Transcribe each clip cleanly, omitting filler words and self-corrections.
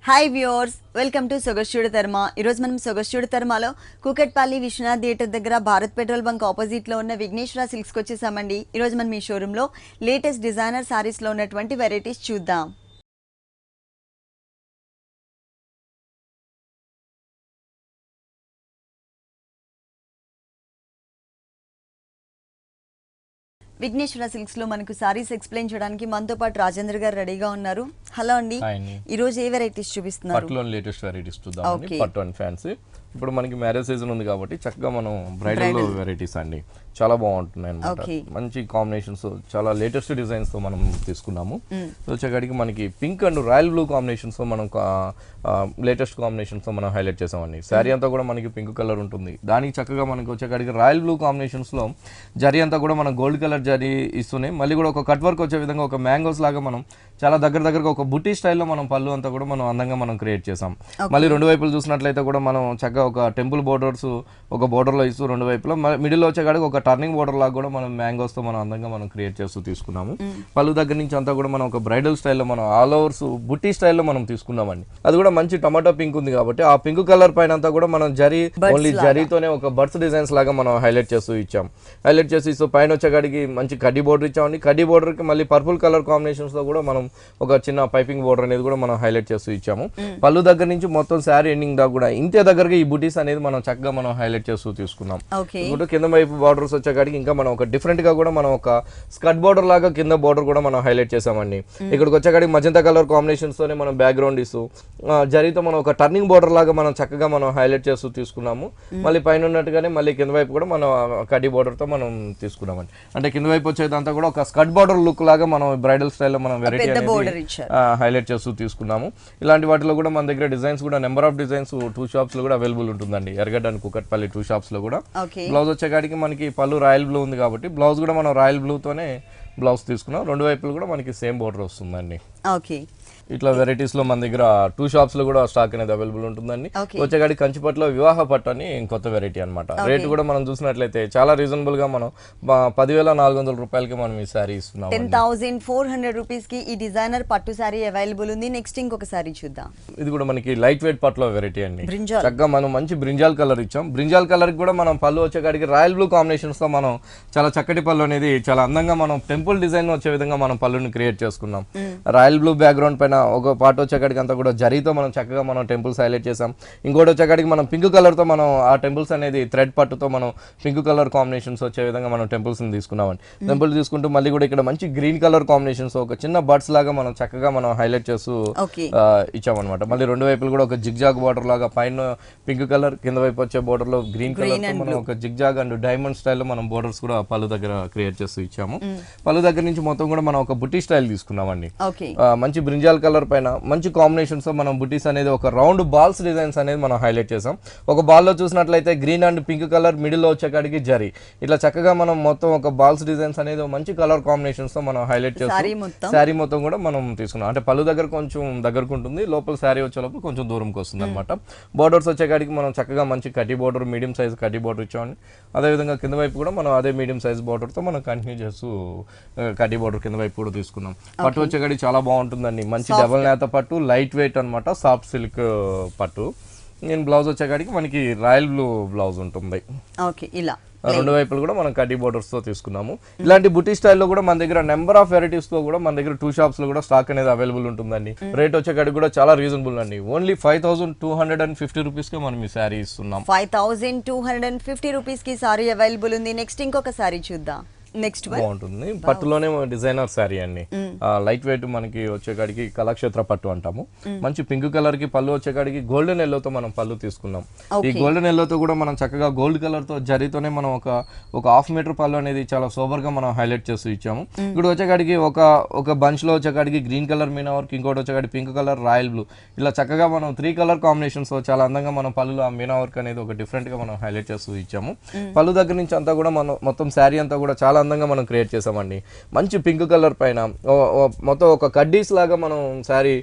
Hi viewers, welcome to సొగస్టుడి తర్మ. ఈరోజు మనం సొగస్టుడి తర్మలో కూకట్పల్లి విశ్వనాథ్ థియేటర్ దగ్గర భారత్ పెట్రోల్ బంక్ ఆపోజిట్లో ఉన్న విఘ్నేశ్వర సిల్క్స్కి వచ్చేసామండి. ఈరోజు మనం ఈ షోరూంలో లేటెస్ట్ డిజైనర్ సారీస్లో ఉన్నటువంటి వెరైటీస్ చూద్దాం. విఘ్నేశ్వర సిల్క్స్ లో మనకు సారీస్ ఎక్స్ప్లెయిన్ చేయడానికి మనతో పాటు రాజేంద్ర గారు రెడీగా ఉన్నారు. హలో అండి, ఈ రోజు ఏ వెరైటీస్ చూపిస్తున్నారు? పట్టులో లేటెస్ట్ వెరైటీస్ చూద్దాం. పట్టు అండ్ ఫ్యాన్సీ. ఇప్పుడు మనకి మ్యారేజ్ సీజన్ ఉంది కాబట్టి చక్కగా మనం బ్రైడల్ వెరైటీస్ అండి చాలా బాగుంటున్నాయి అన్నమాట. మంచి కాంబినేషన్స్, చాలా లేటెస్ట్ డిజైన్స్ తో మనం తీసుకున్నాము. వచ్చేకాడికి మనకి pink and royal blue combinations తో మనం లేటెస్ట్ కాంబినేషన్స్ తో మనం హైలైట్ చేసామండి. శారీ అంతా కూడా మనకి పింక్ కలర్ ఉంటుంది, దానికి చక్కగా మనకి వచ్చేకాడికి రాయల్ బ్లూ కాంబినేషన్స్ లో జరీ అంతా కూడా మనం గోల్డ్ కలర్ జరీ ఇస్తున్నాయి. మళ్ళీ కూడా ఒక కట్ వర్క్ వచ్చే విధంగా ఒక మ్యాంగోస్ లాగా మనం చాలా దగ్గరగా ఒక బుట్టి స్టైల్లో మనం పళ్ళు అంతా కూడా మనం అందంగా మనం క్రియేట్ చేసాం. మళ్ళీ రెండు వైపులు చూసినట్లయితే కూడా మనం చక్కగా ఒక టెంపుల్ బోర్డర్స్ ఒక బోర్డర్ లో ఇస్తూ రెండు వైపులో మిడిల్ లో వచ్చేకాడికి ఒక టర్నింగ్ బోర్డర్ లాగా కూడా మనం మ్యాంగోస్ తో మనం అందంగా మనం క్రియేట్ చేస్తూ తీసుకున్నాము. పళ్ళు దగ్గర నుంచి అంతా కూడా మనం ఒక బ్రైడల్ స్టైల్లో మనం ఆల్ ఓవర్స్ బుట్టి స్టైల్లో మనం తీసుకున్నామండి. అది కూడా మంచి టమాటో పింక్ ఉంది కాబట్టి ఆ పింక్ కలర్ పైన అంతా కూడా మనం జరీ ఓన్లీ జరీతోనే ఒక బర్డ్స్ డిజైన్స్ లాగా మనం హైలైట్ చేస్తూ ఇచ్చాం. హైలైట్ చేసి సో పైన వచ్చేకాడికి మంచి కడ్డీ బోర్డర్ ఇచ్చామండి. కడ్డీ బోర్డర్ కి మళ్ళీ పర్పుల్ కలర్ కాంబినేషన్స్ తో కూడా మనం ఒక చిన్న పైపింగ్ బోర్డర్ అనేది కూడా మనం హైలైట్ చేస్తూ ఇచ్చాము. పళ్ళు దగ్గర నుంచి మొత్తం శారీ ఎండింగ్ దాకా కూడా ఇంతే దగ్గరగా ఈ బుటీస్ అనేది మనం చక్కగా మనం హైలైట్ చేస్తూ తీసుకున్నాం. కింద వైపు బార్డర్స్ వచ్చేకాడికి ఇంకా మనం ఒక డిఫరెంట్ గా కూడా మనం ఒక స్కర్ట్ బోర్డర్ లాగా కింద బోర్డర్ కూడా మనం హైలైట్ చేసామండి. ఇక్కడికి వచ్చేకాడికి మజంతా కలర్ కాంబినేషన్స్ తోనే మనం బ్యాక్గ్రౌండ్ ఇస్తూ జరీతో మనం ఒక టర్నింగ్ బోర్డర్ లాగా మనం చక్కగా మనం హైలైట్ చేస్తూ తీసుకున్నాము. మళ్ళీ పైన ఉన్నట్టుగానే మళ్ళీ కింద వైపు కూడా మనం కడ్డీ బోర్డర్ తో మనం తీసుకున్నామండి. అంటే కింద వైపు వచ్చేదంతా కూడా ఒక స్కర్ట్ బోర్డర్ లుక్ లాగా మనం బ్రైడల్ స్టైల్లో మనం వెరైటీ హైలైట్ చేస్తూ తీసుకున్నాము. ఇలాంటి వాటిలో కూడా మన దగ్గర డిజైన్స్ కూడా నెంబర్ ఆఫ్ డిజైన్స్ 2 షాప్స్ లో కూడా అవైలబుల్ ఉంటుందండి. ఎర్రగడ్డ అండ్ కూకట్పల్లి 2 షాప్స్ లో కూడా. బ్లౌజ్ వచ్చేకాడికి మనకి పళ్ళు రాయల్ బ్లూ ఉంది కాబట్టి బ్లౌజ్ కూడా మనం రాయల్ బ్లూ తోనే బ్లౌజ్ తీసుకున్నాం. రెండు వైపులు కూడా మనకి సేమ్ బోర్డర్ వస్తుందండి. ఇట్లా వెరైటీస్ లో మన దగ్గర 2 షాప్స్ లో కూడా స్టాక్ అనేది అవైలబుల్ ఉంటుందండి. వచ్చేకాడికి కంచిపట్టులో వివాహ పట్టు అని కొత్త వెరైటీ అనమాట. రేట్ కూడా మనం చూసినట్లయితే చాలా రీజనబుల్ గా మనం 10,400 రూపాయలకి మనం ఈ సారీ ఇస్తున్నాం. 10,400 రూపీస్ కి ఈ డిజైనర్ పట్టు సారీ అవైలబుల్ ఉంది. నెక్స్ట్ ఇంకొక సారీ చూద్దాం. ఇది కూడా మనకి లైట్ వెయిట్ పట్టులో వెరైటీ అండి. చక్కగా మనం మంచి బ్రింజాల్ కలర్ ఇచ్చాం. బ్రింజాల్ కలర్ కూడా మనం పళ్ళు వచ్చేకాడికి రాయల్ బ్లూ కాంబినేషన్స్ తో మనం చాలా చక్కటి పళ్ళు అనేది చాలా అందంగా మనం టెంపుల్ డిజైన్ వచ్చే విధంగా మనం పళ్ళుని క్రియేట్ చేసుకున్నాం. రాయల్ బ్లూ బ్యాక్గ్రౌండ్ పైన ఒక పార్ట్ వచ్చేకాడికి అంతా కూడా జరీతో మనం చక్కగా మనం టెంపుల్స్ హైలైట్ చేసాం. ఇంకోటి వచ్చేకాడికి మనం పింక్ కలర్ తో మనం ఆ టెంపుల్స్ అనేది థ్రెడ్ పట్టుతో మనం పింక్ కలర్ కాంబినేషన్స్ వచ్చే విధంగా మనం టెంపుల్స్ తీసుకున్నామండి. టెంపుల్ తీసుకుంటూ మళ్ళీ కూడా ఇక్కడ మంచి గ్రీన్ కలర్ కాంబినేషన్స్ ఒక చిన్న బర్డ్స్ లాగా మనం చక్కగా మనం హైలైట్ చేస్తూ ఇచ్చామన్నమాట. మళ్ళీ రెండు వైపులు కూడా ఒక జిగ్జాగ్ బార్డర్ లాగా పైన పింక్ కలర్ కింద వైపు వచ్చే బోర్డర్ లో గ్రీన్ కలర్ మనం ఒక జిగ్జాగ్ అండ్ డైమండ్ స్టైల్లో మనం బోర్డర్స్ కూడా పళ్ళు దగ్గర క్రియేట్ చేస్తూ ఇచ్చాము. పళ్ళు దగ్గర నుంచి మొత్తం కూడా మనం ఒక బుట్టి స్టైల్ తీసుకున్నామండి. మంచి బ్రింజాల్ కలర్ పైన మంచి కాంబినేషన్స్ మనం బుటీస్ అనేది ఒక రౌండ్ బాల్స్ డిజైన్స్ అనేది మనం హైలైట్ చేసాం. ఒక బాల్ లో చూసినట్లయితే green and pink colour middle లో వచ్చేకాడికి జరీ ఇట్లా చక్కగా మనం మొత్తం ఒక బాల్స్ డిజైన్స్ అనేది మంచి కలర్ కాంబినేషన్స్ తో మనం హైలైట్ చేస్తాం. శారీ మొత్తం కూడా మనం తీసుకున్నాం. అంటే పళ్ళు దగ్గర కొంచెం దగ్గరకు ఉంటుంది, లోపల శారీ వచ్చే లోపల కొంచెం దూరంకి వస్తుంది అనమాట. బోర్డర్స్ వచ్చేకాడికి మనం చక్కగా మంచి కడ్డీ బోర్డర్ మీడియం సైజ్ కడ్డీ బోర్డర్ ఇచ్చామండి. అదేవిధంగా కింద వైపు కూడా మనం అదే మీడియం సైజ్ బోర్డర్ తో మనం కంటిన్యూ చేస్తూ కడ్డీ బోర్డర్ కింద వైపు కూడా తీసుకున్నాం. పట్టు వచ్చేకాడికి చాలా బాగుంటుందండి. మంచి డబల్ నేత పట్టు, లైట్ వెయిట్ అనమాట, సాఫ్ట్ సిల్క్ పట్టు. నేను బ్లౌజ్ వచ్చేకాడికి మనకి రాయల్ బ్లూ బ్లౌజ్ ఉంటుంది. రెండు వైపులు కూడా మనం కడ్డీ బోర్డర్స్ తో తీసుకున్నాము. ఇలాంటి బుటీ స్టైల్లో కూడా మన దగ్గర నెంబర్ ఆఫ్ వెరైటీస్ తో కూడా మన దగ్గర 2 షాప్స్ లో కూడా స్టాక్ అనేది అవైలబుల్ ఉంటుందండి. రేట్ వచ్చేకాడికి కూడా చాలా రీజనబుల్ అండి. ఓన్లీ 5,250 రూపీస్ కి మనం ఈ సారీ ఇస్తున్నాం. 5,250 రూపీస్ కి సారీ అవైలబుల్ ఉంది. నెక్స్ట్ ఇంకొక సారీ చూద్దాం. నెక్స్ట్ బాగుంటుంది. పట్టులోనే డిజైనర్ శారీ అండి. లైట్ వెయిట్ మనకి వచ్చేకాడికి కళాక్షేత్ర పట్టు అంటాము. మంచి పింక్ కలర్ కి పళ్ళు వచ్చేకాడికి గోల్డెన్ ఎల్లోతో మనం పళ్ళు తీసుకున్నాం. ఈ గోల్డెన్ ఎల్లోతో కూడా మనం చక్కగా గోల్డ్ కలర్ తో జరీతోనే మనం ఒక హాఫ్ మీటర్ పళ్ళు అనేది చాలా సూపర్ గా మనం హైలైట్ చేస్తూ ఇచ్చాము. ఇప్పుడు వచ్చేకాడికి ఒక బంచ్ లో వచ్చేకాడికి గ్రీన్ కలర్ మీనా వర్క్, ఇంకోటి వచ్చేకాడికి పింక్ కలర్, రాయల్ బ్లూ, ఇలా చక్కగా మనం 3 కలర్ కాంబినేషన్స్ చాలా అందంగా మనం పళ్ళులో ఆ మీనా వర్క్ అనేది ఒక డిఫరెంట్ గా మనం హైలైట్ చేస్తూ ఇచ్చాము. పళ్ళు దగ్గర నుంచి అంతా కూడా మనం మొత్తం శారీ అంతా కూడా చాలా అందంగా మనం క్రియేట్ చేసామండి. మంచి పింక్ కలర్ పైన మొత్తం ఒక కడ్డీస్ లాగా మనం శారీ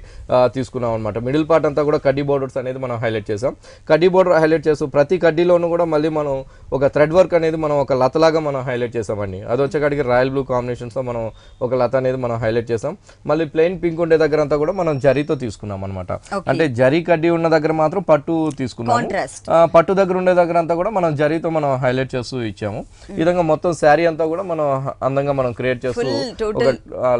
తీసుకున్నాం అనమాట. మిడిల్ పార్ట్ అంతా కూడా కడ్డీ బోర్డర్స్ అనేది మనం హైలైట్ చేసాం. కడ్డీ బోర్డర్ హైలైట్ చేస్తూ ప్రతి కడ్డీలోనూ కూడా మళ్ళీ మనం ఒక థ్రెడ్ వర్క్ అనేది మనం ఒక లతలాగా మనం హైలైట్ చేసామండి. అది వచ్చేకాడికి రాయల్ బ్లూ కాంబినేషన్స్తో మనం ఒక లత అనేది మనం హైలైట్ చేసాం. మళ్ళీ ప్లెయిన్ పింక్ ఉండే దగ్గర అంతా కూడా మనం జరీతో తీసుకున్నాం అనమాట. అంటే జరీ కడ్డీ ఉన్న దగ్గర మాత్రం పట్టు తీసుకున్నాము, పట్టు దగ్గర ఉండే దగ్గర అంతా కూడా మనం జరీతో మనం హైలైట్ చేస్తూ ఇచ్చాము. ఈ విధంగా మొత్తం శారీ అంతా కూడా మనం అందంగా మనం క్రియేట్ చేస్తూ ఒక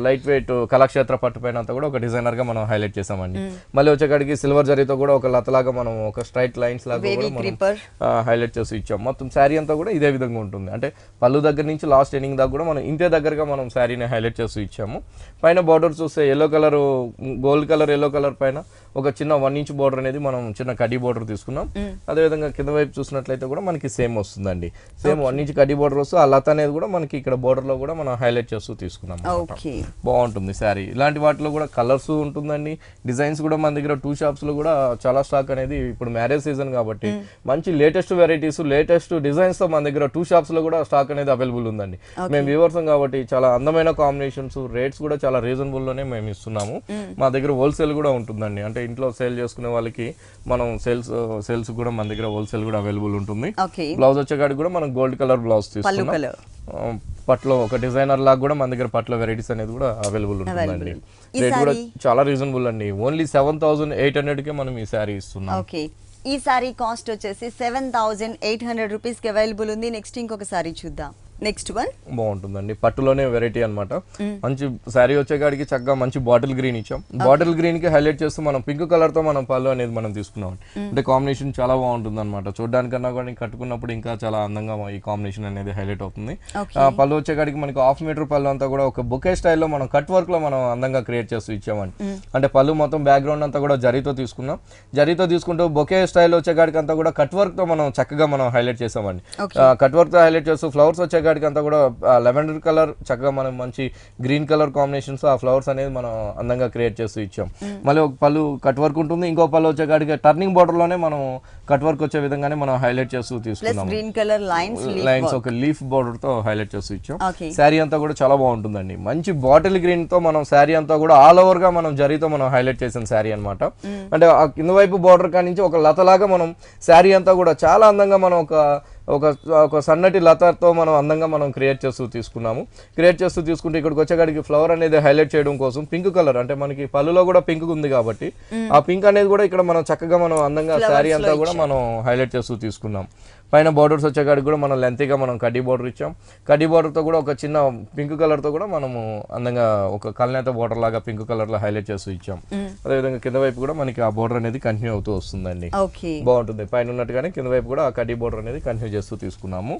లైట్ వెయిట్ కళాక్షేత్ర పట్టు పైన అంతా కూడా ఒక డిజైనర్ గా మనం హైలైట్ చేసామండి. మళ్ళీ వచ్చేకాడికి సిల్వర్ జరీతో కూడా ఒక లతలాగా మనం ఒక స్ట్రైట్ లైన్స్ లాగా హైలైట్ చేసి ఇచ్చాం. మొత్తం శారీ అంతా కూడా ఇదే విధంగా ఉంటుంది. అంటే పళ్ళు దగ్గర నుంచి లాస్ట్ ఎండింగ్ దాకా కూడా మనం ఇంతే దగ్గరగా మనం శారీని హైలైట్ చేసి ఇచ్చాము. పైన బార్డర్ చూస్తే yellow colour, gold colour, yellow colour పైన ఒక చిన్న 1 ఇంచ్ బార్డర్ అనేది మనం చిన్న కడ్డీ బార్డర్ తీసుకున్నాం. అదేవిధంగా కింద వైపు చూసినట్లయితే కూడా మనకి సేమ్ వస్తుందండి. సేమ్ 1 ఇంచ్ కడ్డీ బార్డర్ వస్తూ ఆ లత అనేది కూడా మనకి ఇక్కడ బార్డర్ లో కూడా మనం హైలైట్ చేస్తూ తీసుకున్నాం. బాగుంటుంది శారీ. ఇలాంటి వాటిలో కూడా కలర్స్ ఉంటుందండి, డిజైన్స్ కూడా మన దగ్గర 2 షాప్స్ లో కూడా చాలా స్టాక్ అనేది ఇప్పుడు మ్యారేజ్ సీజన్ కాబట్టి మంచి లేటెస్ట్ వెరైటీస్, లేటెస్ట్ డిజైన్స్ తో మన దగ్గర 2 షాప్స్ లో కూడా స్టాక్ అనేది అవైలబుల్ ఉందండి. మేము వ్యూవర్స్ కాబట్టి చాలా అందమైన కాంబినేషన్స్, రేట్స్ కూడా చాలా రీజనబుల్ లోనే మేము ఇస్తున్నాము. మా దగ్గర హోల్సేల్ కూడా ఉంటుందండి. అంటే ఇంట్లో సేల్ చేసుకునే వాళ్ళకి మనం సేల్స్ కూడా మన దగ్గర హోల్సేల్ కూడా అవైలబుల్ ఉంటుంది. బ్లౌజ్ వచ్చేకాడికి కూడా మనం గోల్డ్ కలర్ బ్లౌజ్ తీసుకున్నాం. పట్లో ఒక డిజైనర్ లాగా కూడా మన దగ్గర పట్ల వెరైటీస్ అనేది కూడా అవైలబుల్ ఉంటుందండి. రేట్ కూడా చాలా రీజనబుల్ అండి. ఓన్లీ 7,800 కే మనం ఈ శారీ ఇస్తున్నాం. ఈ సారీ కాస్ట్ వచ్చేసి 7,800 రూపీస్ కి అవైలబుల్ ఉంది. నెక్స్ట్ ఇంకొక సారీ చూద్దాం. నెక్స్ట్ వన్ బాగుంటుందండి, పట్టులోనే వెరైటీ అన్నమాట. మంచి శారీ వచ్చేకాడికి చక్కగా మంచి బాటిల్ గ్రీన్ ఇచ్చాం. బాటిల్ గ్రీన్ కి హైలైట్ చేస్తూ మనం పింక్ కలర్ తో మనం పళ్ళు అనేది మనం తీసుకున్నాం. అంటే కాంబినేషన్ చాలా బాగుంటుంది అనమాట. చూడడానికన్నా కూడా కట్టుకున్నప్పుడు ఇంకా చాలా అందంగా ఈ కాంబినేషన్ అనేది హైలైట్ అవుతుంది. పళ్ళు వచ్చేకాడికి మనకి 1/2 మీటర్ పళ్ళు అంతా కూడా ఒక బొకే స్టైల్లో మనం కట్ వర్క్ లో మనం అందంగా క్రియేట్ చేస్తూ ఇచ్చామండి. అంటే పళ్ళు మొత్తం బ్యాక్గ్రౌండ్ అంతా కూడా జరీతో తీసుకున్నాం. జరీతో తీసుకుంటూ బొకే స్టైల్ వచ్చేకాడికి అంతా కూడా కట్ వర్క్ తో మనం చక్కగా మనం హైలైట్ చేసామండి. కట్ వర్క్ తో హైలైట్ చేస్తూ ఫ్లవర్స్ వచ్చేకాడికి అంతా కూడా లెవెండర్ కలర్ చక్కగా మనం మంచి గ్రీన్ కలర్ కాంబినేషన్స్ ఆ ఫ్లవర్స్ అనేది మనం అందంగా క్రియేట్ చేస్తూ ఇచ్చాం. మళ్ళీ ఒక పళ్ళు కట్ వర్క్ ఉంటుంది, ఇంకో పళ్ళు వచ్చేకాడికి టర్నింగ్ బార్డర్ లోనే మనం కట్ వర్క్ వచ్చే విధంగానే మనం హైలైట్ చేస్తూ తీసుకున్నాం. గ్రీన్ కలర్ లైన్స్ ఒక లీఫ్ బార్డర్ తో హైలైట్ చేస్తూ ఇచ్చాం. శారీ అంతా కూడా చాలా బాగుంటుందండి. మంచి బాటిల్ గ్రీన్ తో మనం శారీ అంతా కూడా ఆల్ ఓవర్ గా మనం జరీతో మనం హైలైట్ చేసిన శారీ అనమాట. అంటే ఆ కింద వైపు బార్డర్ కానించి ఒక లతలాగా మనం శారీ అంతా కూడా చాలా అందంగా మనం ఒక సన్నటి లతతో మనం అందంగా మనం క్రియేట్ చేస్తూ తీసుకుంటే ఇక్కడికి వచ్చేకాడికి ఫ్లవర్ అనేది హైలైట్ చేయడం కోసం పింక్ కలర్, అంటే మనకి పళ్ళులో కూడా పింక్ ఉంది కాబట్టి ఆ పింక్ అనేది కూడా ఇక్కడ మనం చక్కగా మనం అందంగా శారీ అంతా కూడా మనం హైలైట్ చేస్తూ తీసుకున్నాం. పైన బార్డర్స్ వచ్చేకాడికి కూడా మనం లెంతీగా మనం కడ్డీ బార్డర్ ఇచ్చాం. కడ్డీ బార్డర్తో కూడా ఒక చిన్న పింక్ కలర్తో కూడా మనము అందంగా ఒక కల్నేత బార్డర్ లాగా పింక్ కలర్లో హైలైట్ చేస్తూ ఇచ్చాం. అదేవిధంగా కింద వైపు కూడా మనకి ఆ బార్డర్ అనేది కంటిన్యూ అవుతూ వస్తుందండి. బాగుంటుంది. పైన ఉన్నట్టుగానే కింద వైపు కూడా ఆ కడ్డీ బార్డర్ అనేది కంటిన్యూ చేస్తూ తీసుకున్నాము.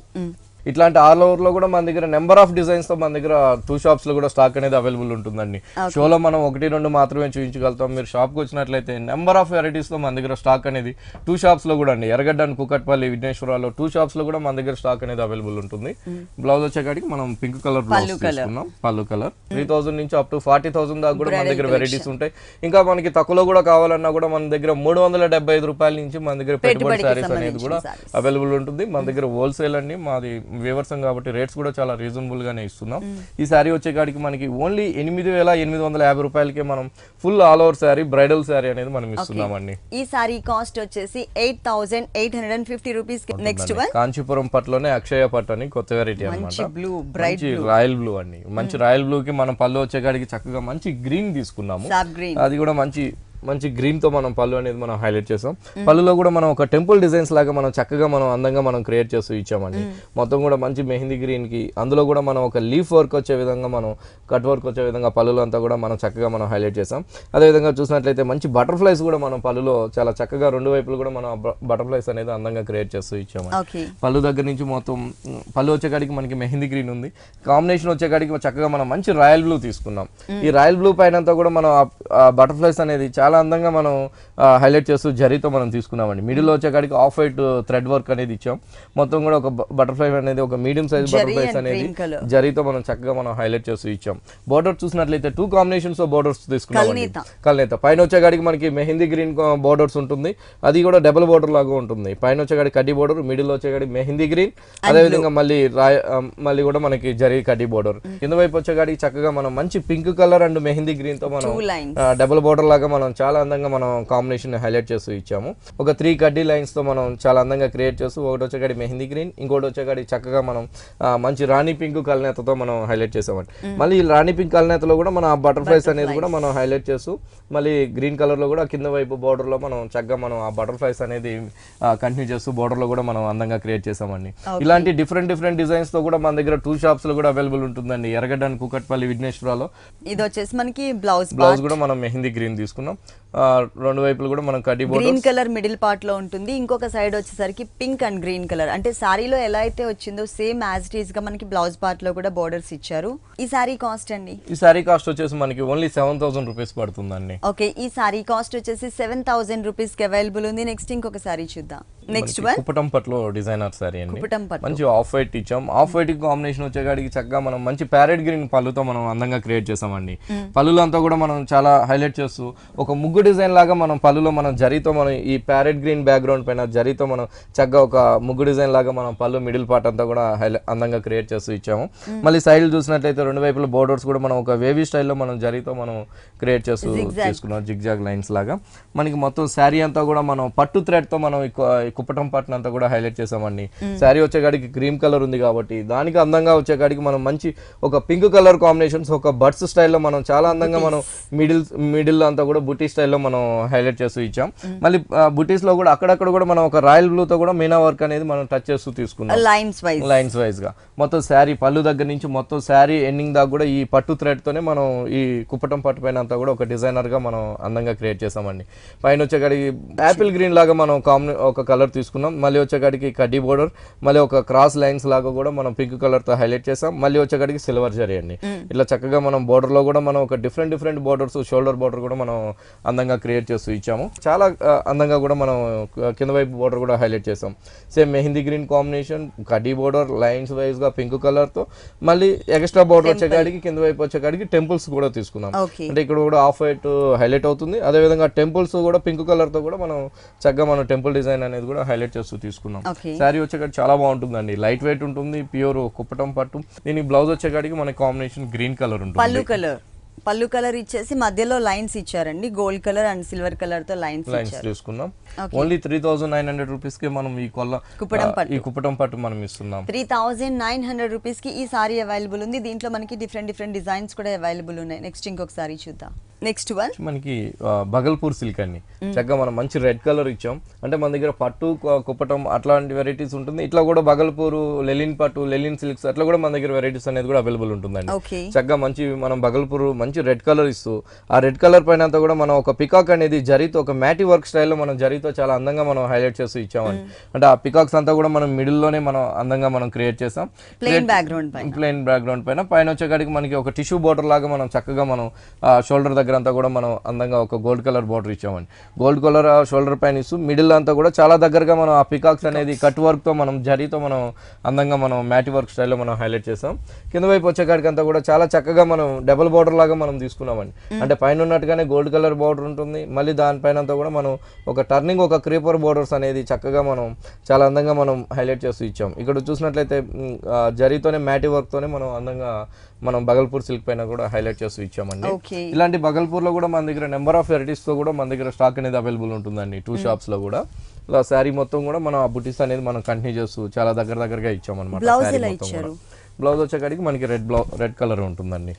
ఇట్లాంటి ఆల్ ఓవర్ లో కూడా మన దగ్గర నెంబర్ ఆఫ్ డిజైన్స్ తో మన దగ్గర 2 షాప్స్ లో కూడా స్టాక్ అనేది అవైలబుల్ ఉంటుందండి. షోలో మనం 1-2 మాత్రమే చూపించగలుగుతాం. మీరు షాప్ కి వచ్చినట్లయితే నెంబర్ ఆఫ్ వెరైటీస్ తో మన దగ్గర స్టాక్ అనేది 2 షాప్స్ లో కూడా అండి, ఎర్రగడ్డ అండ్ కుకట్పల్లి, విఘ్నేశ్వరాలో 2 షాప్స్ లో కూడా మన దగ్గర స్టాక్ అనేది అవైలబుల్ ఉంటుంది. బ్లౌజ్ వచ్చేకాడికి మనం పింక్ కలర్ బ్లౌజ్ తీసుకున్నాం. పళ్ళు కలర్ 3,000 నుంచి అప్ టు 40,000 దాకా కూడా మన దగ్గర వెరైటీస్ ఉంటాయి. ఇంకా మనకి తక్కువలో కూడా కావాలన్నా కూడా మన దగ్గర 375 రూపాయల నుంచి మన దగ్గర పెట్టుబడి శారీస్ అనేది కూడా అవైలబుల్ ఉంటుంది. మన దగ్గర హోల్సేల్ అండి, మాది వ్యూవర్స్ కాబట్టి రేట్స్ కూడా చాలా రీజనబుల్ గానే ఇస్తున్నాం. ఈ శారీ వచ్చేకాడికి మనకి ఓన్లీ 8,850 రూపాయలకే మనం full all over sari, bridal sari అనేది మనం ఇస్తున్నామండి. ఈ శారీ కాస్ట్ వచ్చేసి 8,850 రూపీస్. నెక్స్ట్ వన్ కాంచీపురం పట్టులోనే అక్షయ పట్టు అని కొత్త వెరైటీ అన్నమాట. మంచి రాయల్ బ్లూ అండి. మంచి రాయల్ బ్లూ కి మనం పళ్ళు వచ్చేకాడికి చక్కగా మంచి గ్రీన్ తీసుకున్నాము. అది కూడా మంచి గ్రీన్ తో మనం పళ్ళు అనేది మనం హైలైట్ చేసాం. పళ్ళులో కూడా మనం ఒక టెంపుల్ డిజైన్స్ లాగా మనం చక్కగా మనం అందంగా మనం క్రియేట్ చేస్తూ ఇచ్చామండి. మొత్తం కూడా మంచి మెహందీ గ్రీన్ కి అందులో కూడా మనం ఒక లీఫ్ వర్క్ వచ్చే విధంగా, మనం కట్ వర్క్ వచ్చే విధంగా పళ్ళులో అంతా కూడా మనం చక్కగా మనం హైలైట్ చేసాం. అదేవిధంగా చూసినట్లయితే మంచి బటర్ఫ్లైస్ కూడా మనం పళ్ళులో చాలా చక్కగా 2 వైపులు కూడా మనం బటర్ఫ్లైస్ అనేది అందంగా క్రియేట్ చేస్తూ ఇచ్చామండి. పళ్ళు దగ్గర నుంచి మొత్తం పళ్ళు వచ్చేకాడికి మనకి మెహందీ గ్రీన్ ఉంది. కాంబినేషన్ వచ్చేకాడికి చక్కగా మనం మంచి రాయల్ బ్లూ తీసుకున్నాం. ఈ రాయల్ బ్లూ పైన అంతా కూడా మనం బటర్ఫ్లైస్ అనేది చాలా చాలా అందంగా మనం హైలైట్ చేస్తూ జరీతో మనం తీసుకున్నామండి. మిడిల్లో వచ్చేకాడికి ఆఫ్ వైట్ థ్రెడ్ వర్క్ అనేది ఇచ్చాం. మొత్తం కూడా ఒక బటర్ఫ్లై అనేది ఒక మీడియం సైజ్ బటర్ఫ్లైస్ అనేది జరీతో మనం చక్కగా మనం హైలైట్ చేస్తూ ఇచ్చాం. బోర్డర్ చూసినట్లయితే 2 కాంబినేషన్స్ బోర్డర్స్ తీసుకున్నామండి. కల్నేత పైన వచ్చేకాడికి మనకి మెహందీ గ్రీన్ బోర్డర్స్ ఉంటుంది, అది కూడా డబుల్ బోర్డర్ లాగా ఉంటుంది. పైన వచ్చేకాడికి కడ్డీ బోర్డర్, మిడిల్ వచ్చేకాడికి మెహందీ గ్రీన్, అదేవిధంగా మళ్ళీ కూడా మనకి జరీ కడ్డీ బోర్డర్. కింద వైపు వచ్చేకాడికి చక్కగా మనం మంచి pink colour and mehndi green తో మనం డబుల్ బోర్డర్ లాగా మనం చాలా అందంగా మనం కాంబినేషన్ హైలైట్ చేస్తూ ఇచ్చాము. ఒక 3 కడ్డీ లైన్స్ తో మనం చాలా అందంగా క్రియేట్ చేస్తూ, ఒకటి వచ్చేకాడి మెహందీ గ్రీన్, ఇంకోటి వచ్చేకాడి చక్కగా మనం మంచి రాణి పింక్ కల్నేతతో మనం హైలైట్ చేసామండి. మళ్ళీ ఈ రాణి పింక్ కల్నేతలో కూడా మనం బటర్ఫ్లైస్ అనేది కూడా మనం హైలైట్ చేస్తూ, మళ్ళీ గ్రీన్ కలర్ లో కూడా కింద వైపు బోర్డర్ లో మనం చక్కగా మనం ఆ బటర్ఫ్లైస్ అనేది కంటిన్యూ చేస్తూ బోర్డర్ లో కూడా మనం అందంగా క్రియేట్ చేసామండి. ఇలాంటి డిఫరెంట్ డిజైన్స్ తో కూడా మన దగ్గర 2 షాప్స్ లో కూడా అవైలబుల్ ఉంటుందండి. ఎర్రగడ్డ అండ్ కూకట్పల్లి విఘ్నేశ్వరాలో. ఇది వచ్చేసి మనకి బ్లౌజ్ కూడా మనం మెహందీ గ్రీన్ తీసుకున్నాం. రెండు వైపులు కూడా మనం కడ్డీ border green colour middle part లో ఉంటుంది, ఇంకొక సైడ్ వచ్చేసరికి పింక్ అండ్ గ్రీన్ కలర్. అంటే సారీలో ఎలా అయితే వచ్చిందో సేమ్ యాజ్ ఇట్ ఈస్ గా మనకి బ్లౌజ్ పార్ట్ లో కూడా బోర్డర్స్ ఇచ్చారు. ఈ సారీ కాస్ట్ అండి? ఈ సారీ కాస్ట్ వచ్చేసి మనకి ఓన్లీ 7000 రూపీస్ పడుతుందండి. ఓకే, ఈ సారీ కాస్ట్ వచ్చేసి 7000 రూపీస్ కి అవైలబుల్ ఉంది. నెక్స్ట్ ఇంకొక సారీ చూద్దాం. నెక్స్ట్ వన్ కుప్పటం పట్లో డిజైనర్ సారీ అండి. మంచి ఆఫ్ వైట్ ఇచ్చాం. ఆఫ్ వైట్ కాంబినేషన్ వచ్చేకాడికి చక్కగా మనం మంచి ప్యారెట్ గ్రీన్ పళ్ళుతో మనం అందంగా క్రియేట్ చేసామండి. పళ్ళులో అంతా కూడా మనం చాలా హైలైట్ చేస్తూ ఒక ముగ్గు డిజైన్ లాగా మనం పళ్ళులో మనం జరీతో మనం ఈ ప్యారెట్ గ్రీన్ బ్యాక్గ్రౌండ్ పైన జరీతో మనం చక్కగా ఒక ముగ్గు డిజైన్ లాగా మనం పళ్ళు మిడిల్ పార్ట్ అంతా కూడా అందంగా క్రియేట్ చేస్తూ ఇచ్చాము. మళ్ళీ సైడ్ చూసినట్లయితే రెండు వైపుల బోర్డర్స్ కూడా మనం ఒక వేవీ స్టైల్లో మనం జరీతో మనం క్రియేట్ చేస్తూ తీసుకున్నాం, జిగ్జాగ్ లైన్స్ లాగా. మనకి మొత్తం శారీ అంతా కూడా మనం పట్టు థ్రెడ్ తో మనం కుప్పటం పట్టును అంతా కూడా హైలైట్ చేసామండి. శారీ వచ్చేకాడికి క్రీమ్ కలర్ ఉంది కాబట్టి దానికి అందంగా వచ్చేకాడికి మనం మంచి ఒక పింక్ కలర్ కాంబినేషన్స్ ఒక బర్డ్స్ స్టైల్లో మనం చాలా అందంగా మనం మిడిల్ అంతా కూడా బుటీ స్టైల్లో మనం హైలైట్ చేస్తూ ఇచ్చాం. మళ్ళీ బుటీస్ లో కూడా అక్కడక్కడ కూడా మనం ఒక రాయల్ బ్లూ తో కూడా మీనా వర్క్ అనేది మనం టచ్ చేస్తూ తీసుకున్నాం లైన్స్ వైజ్ గా. మొత్తం శారీ పళ్ళు దగ్గర నుంచి మొత్తం శారీ ఎండింగ్ దాకా కూడా ఈ పట్టు థ్రెడ్ తోనే మనం ఈ కుప్పటం పట్టు పైన అంతా కూడా ఒక డిజైనర్ గా మనం అందంగా క్రియేట్ చేసామండి. పైన వచ్చేకాడికి యాపిల్ గ్రీన్ లాగా మనం ఒక కలర్ తీసుకున్నాం. మళ్ళీ వచ్చేకాడికి కడ్డీ బోర్డర్, మళ్ళీ ఒక క్రాస్ లైన్స్ లాగా కూడా మనం పింక్ కలర్ తో హైలైట్ చేసాం. మళ్ళీ వచ్చేకాడికి సిల్వర్ జరీ అండి. ఇట్లా చక్కగా మనం బోర్డర్ లో కూడా మనం ఒక డిఫరెంట్ బోర్డర్స్, షోల్డర్ బోర్డర్ కూడా మనం అందంగా క్రియేట్ చేస్తూ ఇచ్చాము. చాలా అందంగా కూడా మనం కింద వైపు బోర్డర్ కూడా హైలైట్ చేసాం. సేమ్ మెహందీ గ్రీన్ కాంబినేషన్, కడ్డీ బోర్డర్ లైన్స్ వైజ్ గా పింక్ కలర్ తో, మళ్ళీ ఎక్స్ట్రా బోర్డర్ వచ్చేకాడికి కింద వైపు వచ్చేకాడికి టెంపుల్స్ కూడా తీసుకున్నాం. అంటే ఇక్కడ కూడా ఆఫ్ వైట్ హైలైట్ అవుతుంది. అదే విధంగా టెంపుల్స్ కూడా పింక్ కలర్ తో కూడా మనం చక్కగా మనం టెంపుల్ డిజైన్ అనేది కూడా హైలైట్ చేస్తూ తీసుకున్నాం. శారీ వచ్చేకాడికి చాలా బాగుంటుందండి, లైట్ వెయిట్ ఉంటుంది, ప్యూర్ కుప్పటం పట్టు. దీని బ్లౌజ్ వచ్చేకాడికి మన కాంబినేషన్ గ్రీన్ కలర్ ఉంటుంది. పళ్ళు కలర్ ఇచ్చేసి మధ్యలో లైన్స్ ఇచ్చారండి, gold colour and silver colour తో లైన్స్ తీసుకున్నాం. ఓన్లీ 3900 రూపీస్ కి మనం ఈ కుప్పటం పట్టు మనం ఇస్తున్నాం. 3900 రూపీస్ కి ఈ సారీ అవైలబుల్ ఉంది. దీంట్లో మనకి డిఫరెంట్ డిజైన్స్ కూడా అవైలబుల్ ఉన్నాయి. నెక్స్ట్ ఇంకొక సారీ చూద్దాం. నెక్స్ట్ వన్ మనకి బగల్పూర్ సిల్క్ అండి. చక్కగా మనం మంచి రెడ్ కలర్ ఇచ్చాం. అంటే మన దగ్గర పట్టు కుప్పటం అట్లాంటి వెరైటీస్ ఉంటుంది. ఇట్లా కూడా బగల్పూర్ లెలిన్ పట్టు, లెలిన్ సిల్క్స్ అట్లా కూడా మన దగ్గర వెరైటీస్ అనేది కూడా అవైలబుల్ ఉంటుందండి. చక్కగా మంచి మనం బగల్పూర్ మంచి రెడ్ కలర్ ఇస్తూ ఆ రెడ్ కలర్ పైన అంతా కూడా మనం ఒక పికాక్ అనేది జరీతో ఒక మ్యాటి వర్క్ స్టైల్లో మనం జరీతో చాలా అందంగా మనం హైలైట్ చేస్తూ ఇచ్చామండి. అంటే ఆ పికాక్స్ అంతా కూడా మనం మిడిల్ లోనే మనం అందంగా మనం క్రియేట్ చేసాం. ప్లెయిన్ బ్యాక్గ్రౌండ్ పైన వచ్చేకాడికి మనకి ఒక టిష్యూ బోర్డర్ లాగా మనం చక్కగా మనం షోల్డర్ దగ్గర అంతా కూడా మనం అందంగా ఒక గోల్డ్ కలర్ బోర్డర్ ఇచ్చామండి. గోల్డ్ కలర్ షోల్డర్ పైన ఇస్తూ మిడిల్ అంతా కూడా చాలా దగ్గరగా మనం ఆ పికాక్స్ అనేది కట్ వర్క్ తో మనం జరీతో మనం అందంగా మనం మ్యాటి వర్క్ స్టైల్లో మనం హైలైట్ చేసాం. కింద వైపు వచ్చేకాడికి అంతా కూడా చాలా చక్కగా మనం డబుల్ బోర్డర్ లాగా మనం తీసుకున్నామండి. అంటే పైన ఉన్నట్టుగానే గోల్డ్ కలర్ బోర్డర్ ఉంటుంది. మళ్ళీ దానిపైన అంతా కూడా మనం ఒక టర్నింగ్ ఒక క్రీపర్ బోర్డర్స్ అనేది చక్కగా మనం చాలా అందంగా మనం హైలైట్ చేస్తూ ఇచ్చాం. ఇక్కడ చూసినట్లయితే జరీతోనే మ్యాటి వర్క్ తోనే మనం అందంగా మనం బగల్పూర్ సిల్క్ పైన కూడా హైలైట్ చేస్తూ ఇచ్చామండి. ఇలాంటి బగల్పూర్ లో కూడా మన దగ్గర నెంబర్ ఆఫ్ వెరైటీస్ తో కూడా మన దగ్గర స్టాక్ అనేది అవైలబుల్ ఉంటుందండి. 2 షాప్స్ లో కూడా ఇలా శారీ మొత్తం కూడా మనం ఆ బుటీస్ అనేది మనం కంటిన్యూ చేస్తూ చాలా దగ్గరగా ఇచ్చామన్నమాట. బ్లౌజ్ వచ్చేకాడికి మనకి రెడ్ కలర్ ఉంటుందండి.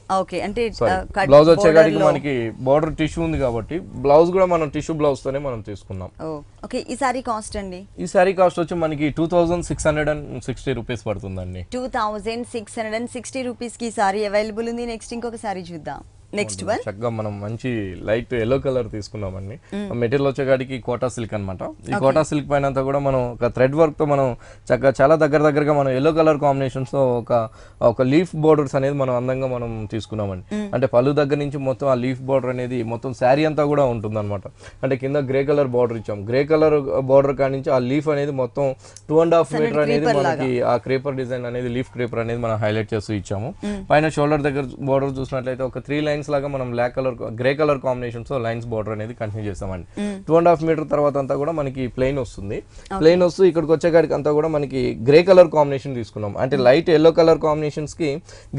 బ్లౌజ్ వచ్చేకాడికి మనకి బార్డర్ టిష్యూ ఉంది కాబట్టి బ్లౌజ్ కూడా మనం టిష్యూ బ్లౌజ్ తోనే మనం తీసుకున్నాం. ఈ సారీ కాస్ట్ అండి? ఈ సారీ కాస్ట్ వచ్చి మనకి 2660 రూపీస్ పడుతుందండి. 2660 రూపీస్ కి సారీ అవైలబుల్ ఉంది. నెక్స్ట్ ఇంకొక సారీ చూద్దాం. నెక్స్ట్ వన్ చక్కగా మనం మంచి లైట్ ఎల్లో కలర్ తీసుకున్నామండి. మెటీరియల్ వచ్చేకాడికి కోటా సిల్క్ అన్నమాట. ఈ కోటా సిల్క్ పైన అంతా కూడా మనం ఒక థ్రెడ్ వర్క్ తో మనం చక్కగా చాలా దగ్గరగా మనం ఎల్లో కలర్ కాంబినేషన్స్ తో ఒక లీఫ్ బోర్డర్స్ అనేది మనం అందంగా మనం తీసుకున్నామండి. అంటే పళ్ళు దగ్గర నుంచి మొత్తం ఆ లీఫ్ బోర్డర్ అనేది మొత్తం శారీ అంతా కూడా ఉంటుంది అనమాట. అంటే కింద గ్రే కలర్ బార్డర్ ఇచ్చాం. గ్రే కలర్ బార్డర్ కాడి నుంచి ఆ లీఫ్ అనేది మొత్తం 2.5 మీటర్ అనేది మనకి ఆ క్రేపర్ డిజైన్ అనేది లీఫ్ క్రేపర్ అనేది మనం హైలైట్ చేస్తూ ఇచ్చాము. పైన షోల్డర్ దగ్గర బోర్డర్ చూసినట్లయితే ఒక 3 లైన్స్ లాగా మనం grey colour combinations lines border అనేది కంటిన్యూ చేస్తామండి. 2.5 మీటర్ తర్వాత అంతా కూడా మనకి ప్లెయిన్ వస్తుంది. ప్లెయిన్ వస్తూ ఇక్కడికి వచ్చేకాడికి అంతా కూడా మనకి గ్రే కలర్ కాంబినేషన్ తీసుకున్నాం. అంటే లైట్ ఎల్లో కలర్ కాంబినేషన్స్ కి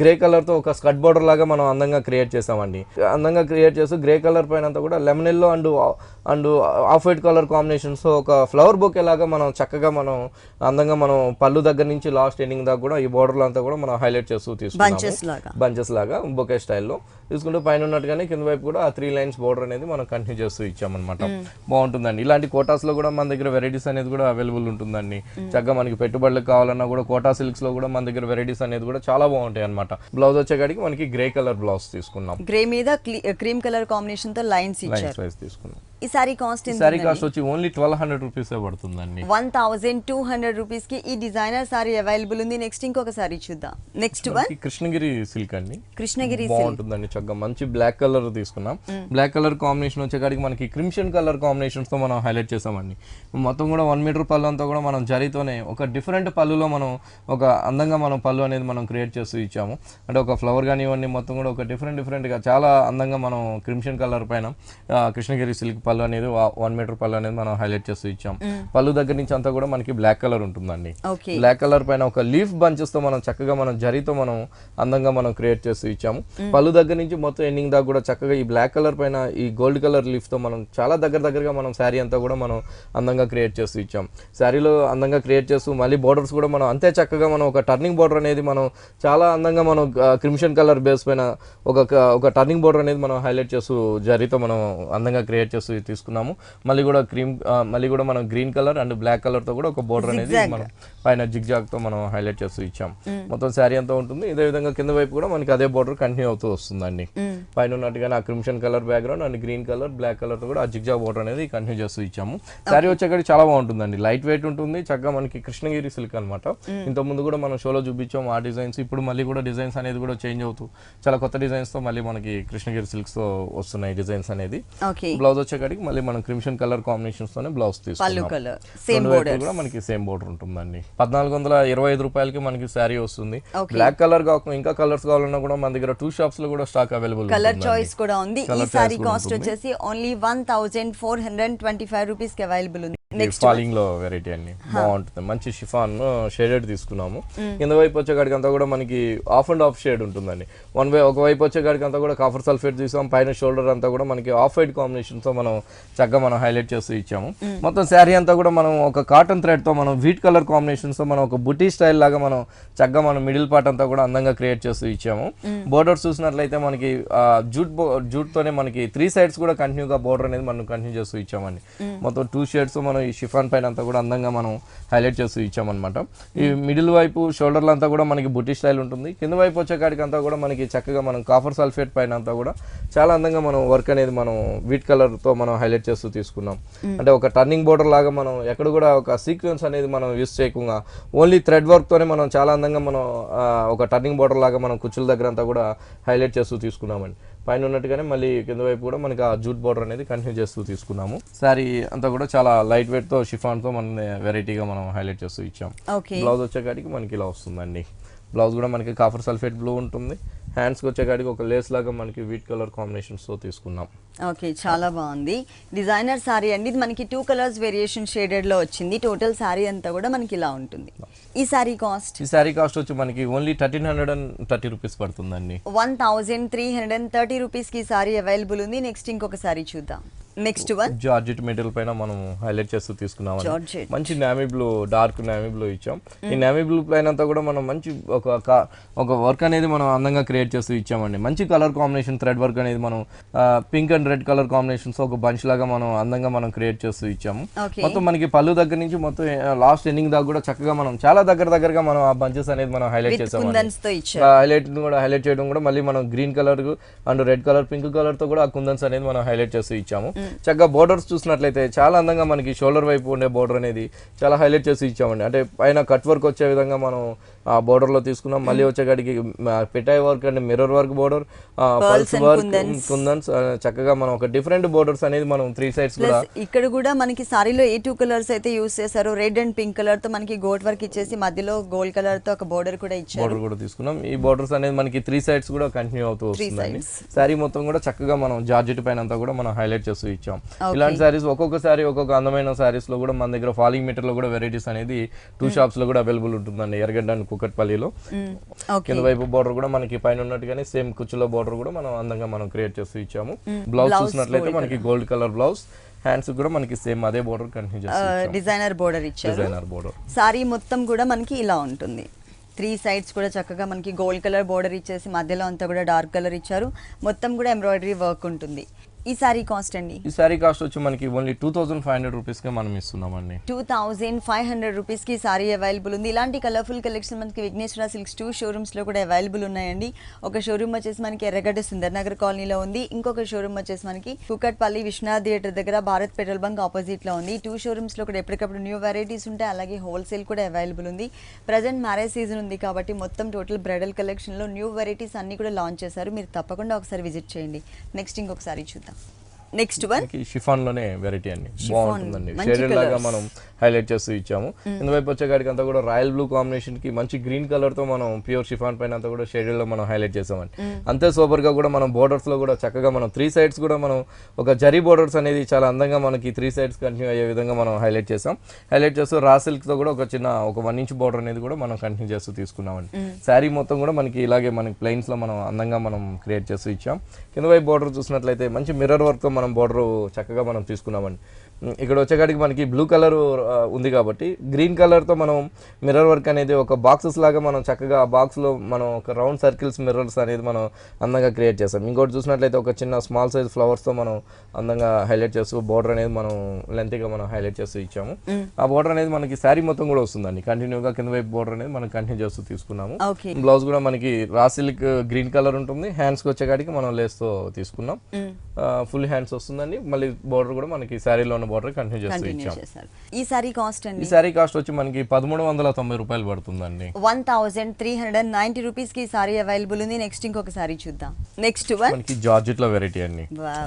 గ్రే కలర్ తో ఒక స్కర్ట్ బోర్డర్ లాగా మనం అందంగా క్రియేట్ చేసామండి. అందంగా క్రియేట్ చేస్తూ గ్రే కలర్ పైన అంతా కూడా lemon yellow and off white colour combinations ఒక ఫ్లవర్ బొకే లాగా మనం చక్కగా మనం అందంగా మనం పళ్ళు దగ్గర నుంచి లాస్ట్ ఎండింగ్ దాకా కూడా ఈ బోర్డర్ అంతా కూడా మనం హైలైట్ చేస్తూ తీసుకున్నాము. బంచెస్ లాగా బొకే స్టైల్లో తీసుకుంటూ పైన ఉన్నట్టుగానే కింద వైపు కూడా ఆ 3 లైన్స్ బోర్డర్ అనేది మనం కంటిన్యూ చేస్తూ ఇచ్చామన్నమాట. బాగుంటుందండి. ఇలాంటి కోటాస్ లో కూడా మన దగ్గర వెరైటీస్ అనేది కూడా అవైలబుల్ ఉంటుందండి. చక్కగా మనకి పెట్టుబడులకు కావాలన్నా కూడా కోటా సిల్క్స్ లో కూడా మన దగ్గర వెరైటీస్ అనేది కూడా చాలా బాగుంటాయి అనమాట. బ్లౌజ్ వచ్చేకాడికి మనకి గ్రే కలర్ బ్లౌజ్ తీసుకున్నాం. గ్రే మీద క్రీమ్ కలర్ కాంబినేషన్ తో లైన్స్ తీసుకున్నాం. ఈ సారీ కాస్ట్ వచ్చి ఓన్లీ 1200 రూపీస్ పడుతుందండి. 1200 రూపీస్ కి ఈ డిజైనర్ సారీ అవైలబుల్ ఉంది. నెక్స్ట్ ఇంకొక సారీ చూద్దాం. నెక్స్ట్ వన్ కృష్ణగిరి సిల్క్ అండి. కృష్ణగిరి బాగుంటుందండి. చక్కగా మంచి బ్లాక్ కలర్ తీసుకున్నాం. బ్లాక్ కలర్ కాంబినేషన్ వచ్చేకాడికి మనకి క్రిమ్షన్ కలర్ కాంబినేషన్స్ తో మనం హైలైట్ చేసామండి. మొత్తం కూడా 1 మీటర్ పళ్ళు అంతా కూడా మనం జరీతోనే ఒక డిఫరెంట్ పళ్ళులో మనం ఒక అందంగా మనం పళ్ళు అనేది మనం క్రియేట్ చేస్తూ ఇచ్చాము. అంటే ఒక ఫ్లవర్ కానీ ఇవన్నీ మొత్తం కూడా ఒక డిఫరెంట్ గా చాలా అందంగా మనం క్రిమ్షన్ కలర్ పైన కృష్ణగిరి సిల్క్ పళ్ళు అనేది 1 మీటర్ పళ్ళు అనేది మనం హైలైట్ చేస్తూ ఇచ్చాం. పళ్ళు దగ్గర నుంచి అంతా కూడా మనకి బ్లాక్ కలర్ ఉంటుందండి. బ్లాక్ కలర్ పైన ఒక లీఫ్ బంచెస్ తో మనం చక్కగా మనం జరీతో మనం అందంగా మనం క్రియేట్ చేస్తూ ఇచ్చాము. పళ్ళు దగ్గర నుంచి మొత్తం ఎండింగ్ దాకా కూడా చక్కగా ఈ బ్లాక్ కలర్ పైన ఈ గోల్డ్ కలర్ లీఫ్ తో మనం చాలా దగ్గరగా మనం శారీ అంతా కూడా మనం అందంగా క్రియేట్ చేస్తూ ఇచ్చాం. శారీలో అందంగా క్రియేట్ చేస్తూ మళ్ళీ బోర్డర్స్ కూడా మనం అంతే చక్కగా మనం ఒక టర్నింగ్ బోర్డర్ అనేది మనం చాలా అందంగా మనం క్రిమ్షన్ కలర్ బేస్ పైన ఒక టర్నింగ్ బోర్డర్ అనేది మనం హైలైట్ చేస్తూ జరీతో మనం అందంగా క్రియేట్ చేస్తూ తీసుకున్నాము. మళ్ళీ కూడా మనం green colour and black colour తో కూడా ఒక బోర్డర్ అనేది మనం పైన జిగ్జాగ్ తో మనం హైలైట్ చేస్తూ ఇచ్చాం. మొత్తం శారీ అంతా ఉంటుంది. ఇదే విధంగా కింద వైపు కూడా మనకి అదే బోర్డర్ కంటిన్యూ అవుతూ వస్తుందండి. పైన ఉన్నట్టుగానే ఆ crimson colour background and green colour black colour తో కూడా ఆ జిగ్జాగ్ బోర్డర్ అనేది కంటిన్యూ చేస్తూ ఇచ్చాము. శారీ వచ్చేకాడికి చాలా బాగుంటుందండి. లైట్ వెయిట్ ఉంటుంది. చక్కగా మనకి కృష్ణగిరి సిల్క్ అనమాట. ఇంత ముందు కూడా మనం షోలో చూపించాం ఆ డిజైన్స్. ఇప్పుడు మళ్ళీ కూడా డిజైన్స్ అనేది కూడా చేంజ్ అవుతూ చాలా కొత్త డిజైన్స్ తో మళ్ళీ మనకి కృష్ణగిరి సిల్క్స్ తో వస్తున్నాయి డిజైన్స్ అనేది. బ్లౌజ్ వచ్చేకాడికి మళ్ళీ మనం క్రిమ్షన్ కలర్ కాంబినేషన్స్ తోనే బ్లౌజ్ తీసుకున్నాం. కూడా మనకి సేమ్ బోర్డర్ ఉంటుందండి. 1425 రూపాయలకి మనకి శారీ వస్తుంది. బ్లాక్ కలర్ కాకుండా ఇంకా కలర్స్ కావాలన్నా కూడా మన దగ్గర 2 షాప్స్ లో కూడా స్టాక్ అవైలబుల్ కలర్ చాయిస్ కూడా ఉంది. ఈ సారీ కాస్ట్ వచ్చేసి ఓన్లీ 1425 రూపీస్ కి అవైలబుల్ ఉంది. ఫాలింగ్ లో వెరైటీ అండి. బాగుంటుంది. మంచి షిఫాన్ షేడెడ్ తీసుకున్నాము. కింద వైపు వచ్చేకాడికి అంతా కూడా మనకి ఆఫ్ అండ్ ఆఫ్ షేడ్ ఉంటుందండి. ఒక వైపు వచ్చేకాడికి అంతా కూడా కాఫర్ సల్ఫేట్ తీసాం. పైన షోల్డర్ అంతా కూడా మనకి ఆఫ్ వైట్ కాంబినేషన్ తో మనం చక్కగా మనం హైలైట్ చేస్తూ ఇచ్చాము. మొత్తం శారీ అంతా కూడా మనం ఒక కాటన్ థ్రెడ్ తో మనం వీట్ కలర్ కాంబినేషన్స్ తో మనం ఒక బుటీ స్టైల్ లాగా మనం చక్కగా మనం మిడిల్ పార్ట్ అంతా కూడా అందంగా క్రియేట్ చేస్తూ ఇచ్చాము. బోర్డర్స్ చూసినట్లయితే మనకి జూట్ తోనే మనకి 3 సైడ్స్ కూడా కంటిన్యూగా బోర్డర్ అనేది మనం కంటిన్యూ చేస్తూ ఇచ్చామండి. మొత్తం 2 షేడ్స్ మనం ఈ షిఫాన్ పైన అంతా కూడా అందంగా మనం హైలైట్ చేస్తూ ఇచ్చామన్నమాట. ఈ మిడిల్ వైపు షోల్డర్లు అంతా కూడా మనకి బుట్టి స్టైల్ ఉంటుంది. కింద వైపు వచ్చేకాడికి అంతా కూడా మనకి చక్కగా మనం కాఫర్ సల్ఫేట్ పైన అంతా కూడా చాలా అందంగా మనం వర్క్ అనేది మనం వీట్ కలర్ తో మనం హైలైట్ చేస్తూ తీసుకున్నాం. అంటే ఒక టర్నింగ్ బోర్డర్ లాగా మనం ఎక్కడ కూడా ఒక సీక్వెన్స్ అనేది మనం యూస్ చేయకుండా ఓన్లీ థ్రెడ్ వర్క్ తోనే మనం చాలా అందంగా మనం ఒక టర్నింగ్ బోర్డర్ లాగా మనం కుచ్చుల దగ్గర అంతా కూడా హైలైట్ చేస్తూ తీసుకున్నామండి. పైన ఉన్నట్టుగానే మళ్ళీ కింద వైపు కూడా మనకి ఆ జూట్ బోర్డర్ అనేది కంటిన్యూ చేస్తూ తీసుకున్నాము. శారీ అంతా కూడా చాలా లైట్ వెయిట్ తో షిఫాన్ తో మనం వెరైటీగా మనం హైలైట్ చేస్తూ ఇచ్చాం. బ్లౌజ్ వచ్చేకాడికి మనకి ఇలా వస్తుందండి. బ్లౌజ్ కూడా మనకి కాఫర్ సల్ఫేట్ బ్లూ ఉంటుంది. హ్యాండ్స్కి వచ్చేకాడికి ఒక లేస్ లాగా మనకి వీట్ కలర్ కాంబినేషన్స్ తో తీసుకున్నాం. ఓకే, చాలా బాగుంది. డిజైనర్ సారీ అండి. ఇది మనకి 2 కలర్స్ వేరియేషన్ షేడెడ్ లో వచ్చింది. టోటల్ సారీ అంతా కూడా మనకి ఇలా ఉంటుంది. ఈ సారీ కాస్ట్ వచ్చి మనకి ఓన్లీ 1330 రూపీస్ పడుతుందండి. 1330 రూపీస్ కి సారీ అవైలబుల్ ఉంది. నెక్స్ట్ ఇంకొక సారీ చూద్దాం. నెక్స్ట్ వన్ జార్జెట్ మెటీరియల్ పైన మనం హైలైట్ చేస్తూ తీసుకున్నాం. జార్జెట్ మంచి navy blue, dark navy blue ఇచ్చాం. ఈ నేవీ బ్లూ పైన అంతా కూడా మనం మంచి ఒక వర్క్ అనేది మనం అందంగా క్రియేట్ చేస్తూ ఇచ్చామండి. మంచి కలర్ కాంబినేషన్ థ్రెడ్ వర్క్ అనేది మనం pink and red colour combinations ఒక బంచ్ లాగా మనం అందంగా మనం క్రియేట్ చేస్తూ ఇచ్చాము. మొత్తం మనకి పళ్ళు దగ్గర నుంచి మొత్తం లాస్ట్ ఎండింగ్ దాకా కూడా చక్కగా మనం చాలా దగ్గరగా మనం ఆ బంచెస్ అనేది మనం హైలైట్ చేసాము. హైలైట్ చేయడం కూడా మళ్ళీ మనం green colour and red colour, pink colour తో కూడా ఆ కుందన్స్ అనేది మనం హైలైట్ చేస్తూ ఇచ్చాము. చక్కగా బోర్డర్స్ చూసినట్లయితే చాలా అందంగా మనకి షోల్డర్ వైపు ఉండే బోర్డర్ అనేది చాలా హైలైట్ చేసి ఇచ్చామండి. అంటే పైన కట్ వర్క్ వచ్చే విధంగా మనం ఆ బోర్డర్ లో తీసుకున్నాం. మళ్ళీ వచ్చేకాడికి పిటాయ్ work and mirror work border, పల్స్ వర్క్, కుందన్స్, చక్కగా మనం ఒక డిఫరెంట్ బోర్డర్స్ అనేది మనం 3 సైడ్స్ కూడా ఇక్కడ కూడా మనకి సారీలో ఏ 2 కలర్స్ అయితే యూస్ చేశారు, రెడ్ అండ్ పింక్ కలర్ తో మనకి గోట్ వర్క్ ఇచ్చేసి మధ్యలో గోల్డ్ కలర్ తో ఒక బోర్డర్ కూడా ఇచ్చారు. బోర్డర్ కూడా తీసుకున్నాం. ఈ బోర్డర్స్ అనేది మనకి 3 సైడ్స్ కూడా కంటిన్యూ అవుతూ వస్తుందండి. సారీ మొత్తం కూడా చక్కగా మనం జార్జెట్ పైన అంతా కూడా మనం హైలైట్ చేస్తూ ఇచ్చాం. ఇలాంటి సారీస్ ఒక్కొక్క సారీ ఒక్కొక్క అందమైన సారీస్ లో కూడా మన దగ్గర ఫాలింగ్ మీటర్ లో కూడా వెరైటీస్ అనేది 2 షాప్స్ లో కూడా అవైలబుల్ ఉంటుందండి, ఎర్రగడ్డ అండ్ కుకట్పల్లిలో. కింద వైపు బోర్డర్ కూడా మనకి పైన ఉన్నట్టుగానే సేమ్ కుచ్చులో బోర్డర్ కూడా మనం అందంగా మనం క్రియేట్ చేస్తూ ఇచ్చాము. బ్లౌజ్ చూసినట్లయితే మనకి గోల్డ్ కలర్ బ్లౌజ్, హ్యాండ్స్ కూడా మనకి సేమ్ అదే బోర్డర్ కంటిన్యూ చేస్తాం. డిజైనర్ బోర్డర్ ఇచ్చారు. Designer border. సారీ మొత్తం కూడా మనకి ఇలా ఉంటుంది. 3 సైడ్స్ కూడా చక్కగా మనకి గోల్డ్ కలర్ బోర్డర్ ఇచ్చేసి మధ్యలో అంతా కూడా డార్క్ కలర్ ఇచ్చారు. మొత్తం కూడా ఎంబ్రాయిడరీ వర్క్ ఉంటుంది. ఈ సారీ కాస్ట్ అండి? ఈ సారీ కాస్ట్ వచ్చి మనకి ఓన్లీ 2500 రూపీస్ కి మనం ఇస్తున్నామండి. 2500 రూపీస్ కి సారీ అవైలబుల్ ఉంది. ఇలాంటి కలర్ఫుల్ కలెక్షన్ మనకి విఘ్నేశ్వర సిల్క్స్ 2 షోరూమ్స్ లో కూడా అవైలబుల్ ఉన్నాయండి. ఒక షోరూమ్ వచ్చేసి మనకి ఎర్రగడ్డ సుందర్ నగర్ కాలనీలో ఉంది. ఇంకొక షోరూమ్ వచ్చేసి మనకి కుకట్పల్లి విశ్వనాథ్ థియేటర్ దగ్గర భారత్ పెట్రోల్ బంక్ ఆపోజిట్ లో ఉంది. 2 షోరూమ్స్ లో కూడా ఎప్పటికప్పుడు న్యూ వెరైటీస్ ఉంటాయి. అలాగే హోల్సేల్ కూడా అవైలబుల్ ఉంది. ప్రజెంట్ మ్యారేజ్ సీజన్ ఉంది కాబట్టి మొత్తం టోటల్ బ్రైడల్ కలెక్షన్ లో న్యూ వెరైటీస్ అన్ని కూడా లాంచ్ చేశారు. మీరు తప్పకుండా ఒకసారి విజిట్ చేయండి. నెక్స్ట్ ఇంకొకసారి చూద్దాం. నెక్స్ట్ వన్ షిఫాన్ లోనే వెరైటీ అండి, బాగుంటుందండి. షేడెడ్ లాగా మనం హైలైట్ చేస్తూ ఇచ్చాము. ఇందువైపు వచ్చేకాడికి అంతా కూడా రాయల్ బ్లూ కాంబినేషన్ కి మంచి గ్రీన్ కలర్ తో మనం ప్యూర్ షిఫాన్ పైన అంతా కూడా షేడెడ్ లో మనం హైలైట్ చేసామండి. అంతే సూపర్ గా కూడా మనం బోర్డర్స్ లో కూడా చక్కగా మనం 3 సైడ్స్ కూడా మనం ఒక జరీ బోర్డర్స్ అనేది చాలా అందంగా మనకి 3 సైడ్స్ కంటిన్యూ అయ్యే విధంగా మనం హైలైట్ చేసాం. హైలైట్ చేస్తూ రా సిల్క్ తో కూడా ఒక 1 ఇంచ్ బోర్డర్ అనేది కూడా మనం కంటిన్యూ చేస్తూ తీసుకున్నామండి. శారీ మొత్తం కూడా మనకి ఇలాగే మనకి ప్లెయిన్స్ లో మనం అందంగా మనం క్రియేట్ చేస్తూ ఇచ్చాం. కింద వైపు బోర్డర్ చూసినట్లయితే మంచి మిర్రర్ వర్క్ తో మనం బోర్డర్ చక్కగా మనం తీసుకున్నామండి. ఇక్కడ వచ్చేకాడికి మనకి బ్లూ కలర్ ఉంది కాబట్టి గ్రీన్ కలర్ తో మనం మిర్రర్ వర్క్ అనేది ఒక బాక్సెస్ లాగా మనం చక్కగా ఆ బాక్స్ లో మనం ఒక రౌండ్ సర్కిల్స్ మిర్రర్స్ అనేది మనం అందంగా క్రియేట్ చేస్తాం. ఇంకోటి చూసినట్లయితే ఒక చిన్న స్మాల్ సైజ్ ఫ్లవర్స్ తో మనం అందంగా హైలైట్ చేస్తూ బోర్డర్ అనేది మనం లెంత్ గా మనం హైలైట్ చేస్తూ ఇచ్చాము. ఆ బోర్డర్ అనేది మనకి శారీ మొత్తం కూడా వస్తుందండి. కంటిన్యూగా కింద వైపు బోర్డర్ అనేది మనం కంటిన్యూ చేస్తూ తీసుకున్నాము. బ్లౌజ్ కూడా మనకి రా సిల్క్ గ్రీన్ కలర్ ఉంటుంది. హ్యాండ్స్ కి వచ్చేకాడికి మనం లేస్ తో తీసుకున్నాం. ఫుల్ హ్యాండ్స్ వస్తుందండి. మళ్ళీ బోర్డర్ కూడా మనకి శారీలో ఉన్న బోర్డర్ కంటిన్యూ చేస్తూ ఇచ్చాం. ఈ సారీ కాస్ట్ అండి? ఈ సారీ కాస్ట్ వచ్చి మనకి 1390 రూపాయలు పడుతుందండి. 1390 రూపీస్ కి సారీ అవైలబుల్ ఉంది. నెక్స్ట్ ఇంకొక సారీ చూద్దాం. నెక్స్ట్ వన్ మనకి జార్జెట్ లో వెరైటీ అండి,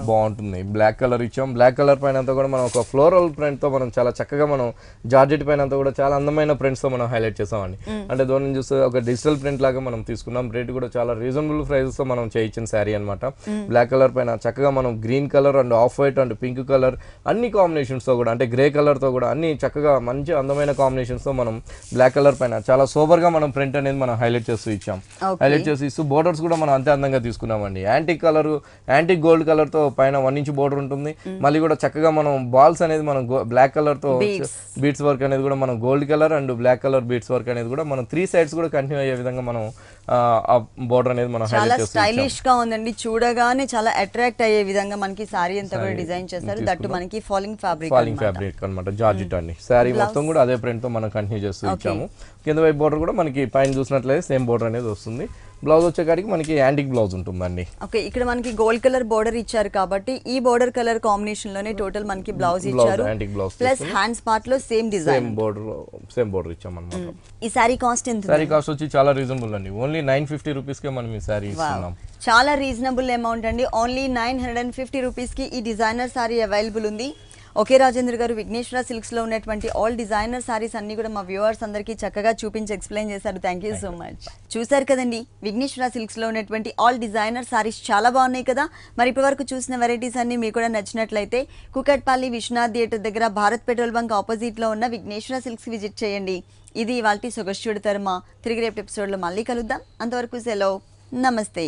బాగుంటుంది. బ్లాక్ కలర్ ఇచ్చాం. బ్లాక్ కలర్ పైన అంతా కూడా మనం ఒక ఫ్లోరల్ ప్రింట్ తో మనం చాలా చక్కగా మనం జార్జెట్ పైన అంతా కూడా చాలా అందమైన ప్రింట్స్ తో మనం హైలైట్ చేసామండి. అంటే దూరం నుంచి చూస్తే ఒక డిజిటల్ ప్రింట్ లాగా మనం తీసుకున్నాం. రేట్ కూడా చాలా రీజనబుల్ ప్రైసెస్ తో మనం చేయించిన శారీ అనమాట. బ్లాక్ కలర్ పైన చక్కగా మనం green colour and off white and pink colour అన్ని కాంబినేషన్స్ తో కూడా, అంటే గ్రే కలర్ తో కూడా అన్ని చక్కగా మంచి అందమైన కాంబినేషన్స్ తో మనం బ్లాక్ కలర్ పైన చాలా సూపర్ గా మనం ప్రింట్ అనేది మనం హైలైట్ చేస్తూ ఇచ్చాం. హైలైట్ చేసి ఇస్తూ బోర్డర్స్ కూడా మనం అంతే అందంగా తీసుకున్నామండి. యాంటిక్ గోల్డ్ కలర్ తో పైన 1 ఇంచ్ బోర్డర్ ఉంటుంది. మళ్ళీ కూడా చక్కగా మనం బాల్స్ అనేది మనం బ్లాక్ కలర్ తో బీట్స్ వర్క్ అనేది కూడా మనం gold colour and black colour beads work అనేది కూడా మనం 3 సైడ్స్ కూడా కంటిన్యూ అయ్యే విధంగా మనం ఆ బోర్డర్ అనేది మనం చాలా స్టైలిష్ గా ఉందండి. చూడగానే చాలా అట్రాక్ట్ అయ్యే విధంగా మనకి సారీ అంతా కూడా డిజైన్ చేశారు. దట్టు మనకి ఫాలింగ్ ఫ్యాబ్రిక్ అన్నమాట, జార్జెట్ అండి. సారీ మొత్తం కూడా అదే ప్రింట్ తో మనం కంటిన్యూ చేస్తూ ఇచ్చాము. కింద వైపు బోర్డర్ కూడా మనకి పైన చూసినట్లయితే సేమ్ బోర్డర్ అనేది వస్తుంది. బ్లౌజ్ వచ్చేకాడికి మనకి యాంటిక్ బ్లౌజ్ ఉంటుందండి. ఓకే, ఇక్కడ మనకి గోల్డ్ కలర్ బోర్డర్ ఇచ్చారు కాబట్టి ఈ బోర్డర్ కలర్ కాంబినేషన్ లోనే టోటల్ మనకి బ్లౌజ్ ఇచ్చారు. Antique blouse plus hands part లో సేమ్ డిజైన్ సేమ్ బోర్డర్ ఇచ్చాం అన్నమాట. ఈ సారీ కాస్ట్ ఎంత? సారీ కాస్ట్ వచ్చి చాలా రీజనబుల్ అండి. ఓన్లీ 950 రూపీస్ కే మనం ఈ సారీ ఇస్తున్నాం. చాలా రీజనబుల్ అమౌంట్ అండి. ఓన్లీ 950 రూపీస్ కి ఈ డిజైనర్ సారీ అవైలబుల్ ఉంది. ఓకే రాజేంద్ర గారు, విఘ్నేశ్వర సిల్క్స్ లో ఉన్నటువంటి ఆల్ డిజైనర్ సారీస్ అన్ని కూడా మా వ్యూవర్స్ అందరికీ చక్కగా చూపించి ఎక్స్ప్లెయిన్ చేశారు. Thank you so much. చూసారు కదండి, విఘ్నేశ్వర సిల్క్స్ లో ఉన్నటువంటి ఆల్ డిజైనర్ సారీస్ చాలా బాగున్నాయి కదా. మరి ఇప్పటి వరకు చూసిన వెరైటీస్ అన్ని మీకు కూడా నచ్చినట్లయితే కుకట్పల్లి విశ్వనాథ్ థియేటర్ దగ్గర భారత్ పెట్రోల్ బంక్ ఆపోజిట్ లో ఉన్న విఘ్నేశ్వర సిల్క్స్ విజిట్ చేయండి. ఇది ఇవాల్టి సొగస్యుడి తర్మ. తిరిగి రేపు ఎపిసోడ్ లో మళ్ళీ కలుద్దాం. అంతవరకు సెలవు, నమస్తే.